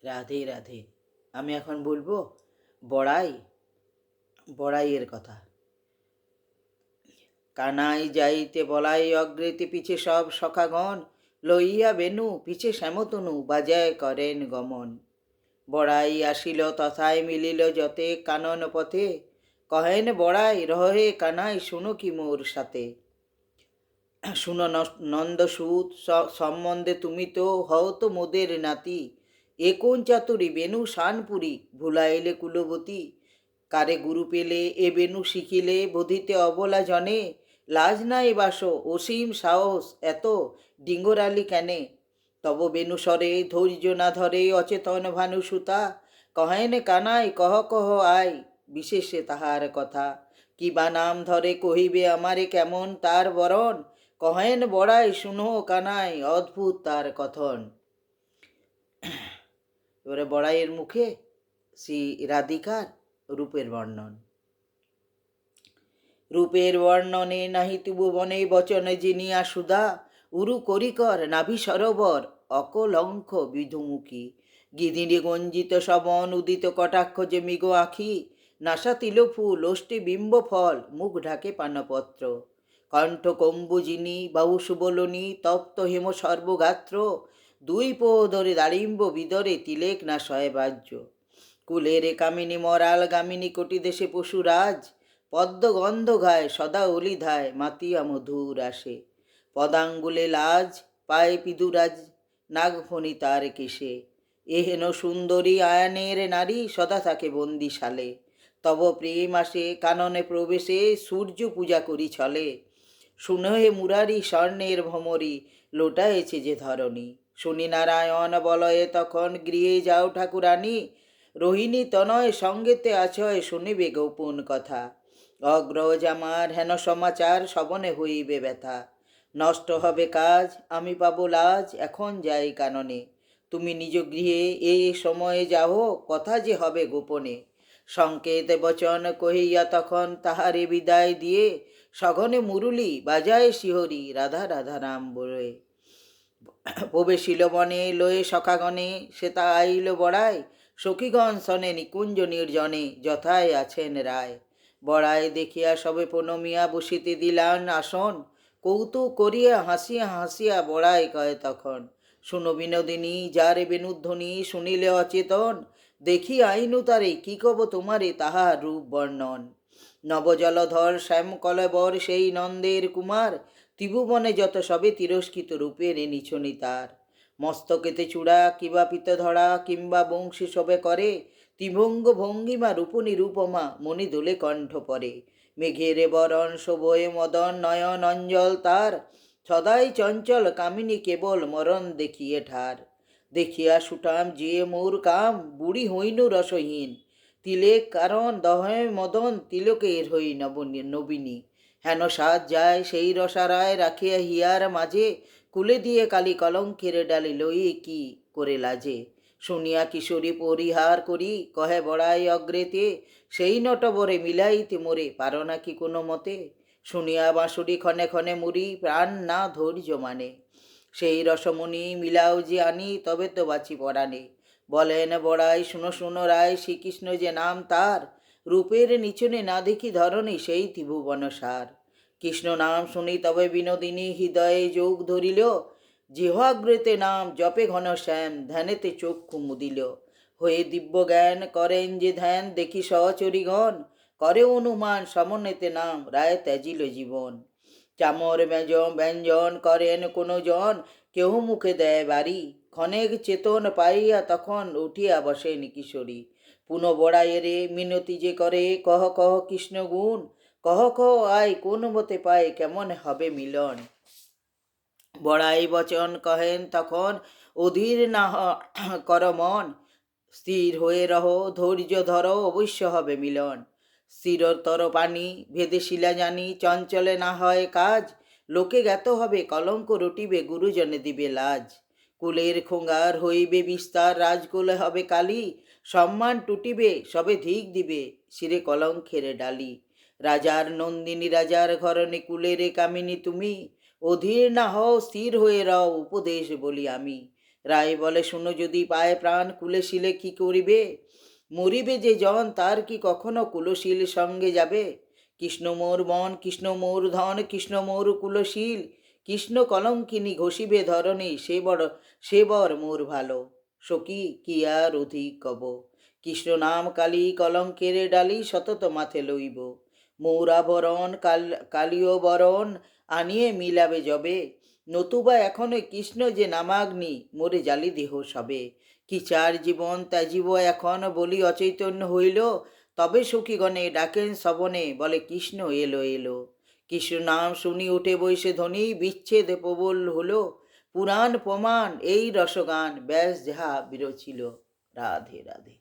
রাধে রাধে। আমি এখন বলবো বড়াই বড়াইয়ের কথা। কানাই যাইতে বলাই অগ্রেতে পিছে সব সখাগণ, লইয়া বেনু পিছে শ্যামতনু বাজায় করেন গমন। বড়াই আসিল তথায় মিলিল যতে কানন পথে, কহেন বড়াই রহে কানাই শুনো কি মোর সাথে। শুনো নন্দসূত সম্বন্ধে তুমি তো হও তো মোদের নাতি, এ কোন চাতুরি বেনু শানপুরি ভুলাইলে কুলবতী। কারে গুরু পেলে এ বেনু শিখিলে বোধিতে অবলা জনে, লাজ নাই বাস অসীম সাহস এত ডিঙ্গরালি কেনে। তব বেনু স্বরে ধৈর্য না ধরে অচেতন ভানু সুতা, কহেন কানাই কহ কহ আয় বিশেষে তাহার কথা। কি বা নাম ধরে কহিবে আমারে কেমন তার বরণ, কহেন বড়াই শুনো কানাই অদ্ভুত তার কথন। এবারে বড়াইয়ের মুখে শ্রী রাধিকার রূপের বর্ণন। রূপের বর্ণনে নাহি ভুবনে বচনে জিনিয়া সুধা, উরু করিকর নাভি সরোবর অকলঙ্ক বিধুমুখী। গিধিনী গঞ্জিত শবন উদিত কটাক্ষ যে মৃগ আখি, নাসা তিল ফুল ওষ্ঠে বিম্ব ফল মুখ ঢাকে পানপত্র। কণ্ঠ কম্বুজিনী বাহু সুবলনী তপ্ত হেম সর্বগাত্র, দুই পো ধরে দাড়িম্ব বিদরে তিলেক না শয় বাহ্য। কুলেরে কামিনী মরাল গামিনী কোটি দেশে পশুরাজ, পদ্ম গন্ধ গায় সদা অলিধায় মাতিয়া মধুর আসে। পদাঙ্গুলে লাজ পায় পিদুরাজ নাগফণি তার কেশে, এহেন সুন্দরী আয়ানের নারী সদা থাকে বন্দিশালে। তব প্রেম আসে কাননে প্রবেশে সূর্য পূজা করি ছলে, শুনহে মুরারি স্বর্ণের ভমরি লোটায়েছে যে ধরণী। শুনি নারায়ণ বলয়ে তখন গৃহে যাও ঠাকুরানী, রোহিণী তনয় সঙ্গেতে আছয় শুনিবে গোপন কথা। অগ্রজ আমার হেন সমাচার শবনে হইবে ব্যথা, নষ্ট হবে কাজ আমি পাবো লাজ এখন যাই কাননে। তুমি নিজ গৃহে এই সময়ে যাও কথা যে হবে গোপনে। সংকেত বচন কহিয়া তখন তাহারে বিদায় দিয়ে, সঘনে মুরুলি বাজায় শিহরি রাধা রাধা নাম বলে। প্রবেশিল বনে লয়ে সখাগণে সে তা আইল বড়াই, সখীগণ সনে নিকুঞ্জ নির্জনে যথায় আছেন রায়। বড়াই দেখিয়া সবে প্রণমিয়া বসিতে দিলান আসন, কৌতুক করিয়া হাসিয়া হাসিয়া বড়াই কয় তখন। শুনো বিনোদিনী যারে বেনুধ্বনি শুনিলে অচেতন, দেখি আইনু তারে কি কব তোমারে তাহার রূপ বর্ণন। নবজলধর শ্যাম কলবর সেই নন্দের কুমার, ত্রিভুবনে যত সবে তিরস্কৃত রূপের নিছনি তার। মস্তকেতে চূড়া কিবা পিত ধরা কিংবা বংশী শোভে করে, ত্রিভঙ্গ ভঙ্গিমা রূপ নিরূপমা মণি দোলে কণ্ঠ পরে। মেঘের বরণ শোভয়ে মদন নয়ন অঞ্জল তার, সদাই চঞ্চল কামিনী কেবল মরণ দেখিয়ে ঠার। দেখিয়া সুঠাম যে মোর কাম বুড়ি হইনু রসহীন, তিলেক কারণ দহে মদন তিলকের হই নবিনী। হেন সাজ যায় সেই রসারায় রাখিয়া হিয়ার মাঝে, কুলে দিয়ে কালি কলঙ্কের ডালি লই কি করে লাজে। শুনিয়া কিশোরী পরিহার করি কহে বড়াই অগ্রেতে, সেই নটবরে মিলাইতে মোরে পারো নাকি কোনো মতে। শুনিয়া বাঁশুরি ক্ষণে ক্ষণে মুড়ি প্রাণ না ধৈর্য মানে, সেই রসমণি মিলাও যে আনি তবে তো বাঁচি পরাণে। বলেন বড়াই শুনো শুনো রায় শ্রীকৃষ্ণ যে নাম তার, রূপের নিচনে না দেখি ধরণী সেই ত্রিভুবন সার। কৃষ্ণ নাম শুনি তবে বিনোদিনী হৃদয়ে যোগ ধরিল, জিহ্বাগ্রেতে নাম জপে ঘন শ্যাম ধ্যানেতে চক্ষু মুদিল। হয়ে দিব্য জ্ঞান করেন যে ধ্যান দেখি সহচরিগণ, করে অনুমান সমন্বিতে নাম রায় ত্যাজিল জীবন। চামর ব্যঞ্জন করেন কোনো জন কেহ মুখে দেয় বাড়ি, ক্ষণেক চেতন পাইয়া তখন উঠিয়া বসেন কিশোরী। পুনঃ বড়াইয়েরে মিনতি যে করে কহ কহ কৃষ্ণ গুণ, কহ কহ আয় কোন মতে পায় কেমন হবে মিলন। বড়াই বচন কহেন তখন অধীর না কর মন, স্থির হয়ে রহ ধৈর্য ধর অবশ্য হবে মিলন। স্থিরতর পানি ভেদে শিলা জানি চঞ্চলে না হয় কাজ, লোকে জ্ঞাত হবে কলঙ্ক রটিবে গুরুজনে দিবে লাজ। কুলের খোঙ্গার হইবে বিস্তার রাজকুলে হবে কালি, সম্মান টুটিবে সবে ধিক দিবে শিরে কলঙ্কের ডালি। রাজার নন্দিনী রাজার ঘরণে কুলেরে কামিনী তুমি, অধীর না হও স্থির হয়ে রও উপদেশ বলি আমি। রায় বলে শুনো যদি পায় প্রাণ কুলেশিলে কি করিবে, মরিবে যে জন তার কি কখনো কুলশীল সঙ্গে যাবে। কৃষ্ণ মোর মন কৃষ্ণ মোর ধন কৃষ্ণ মোর কুলশীল, কৃষ্ণ কলঙ্কিনী ঘষিবে ধরণী সে বর মোর ভালো। সখী কি আর অধিক কব, কৃষ্ণ নাম কালী কলঙ্কের ডালি সতত মাথে লইব। মৌরাবরণ কালীয় বরণ আনিয়ে মিলাবে যবে, নতুবা এখনো কৃষ্ণ যে নামাগ্নি মোরে জালি দেহ সবে। কি চার জীবন ত্যাজিব এখন বলি অচৈতন্য হইল, তবে সখীগণে ডাকেন শ্রবণে বলে কৃষ্ণ এলো এলো। কৃষ্ণ নাম শুনি উঠে বৈশে ধ্বনি বিচ্ছেদ প্রবল হলো, পুরাণ প্রমাণ এই রসগান ব্যাস যাহা বিরচিল। রাধে রাধে।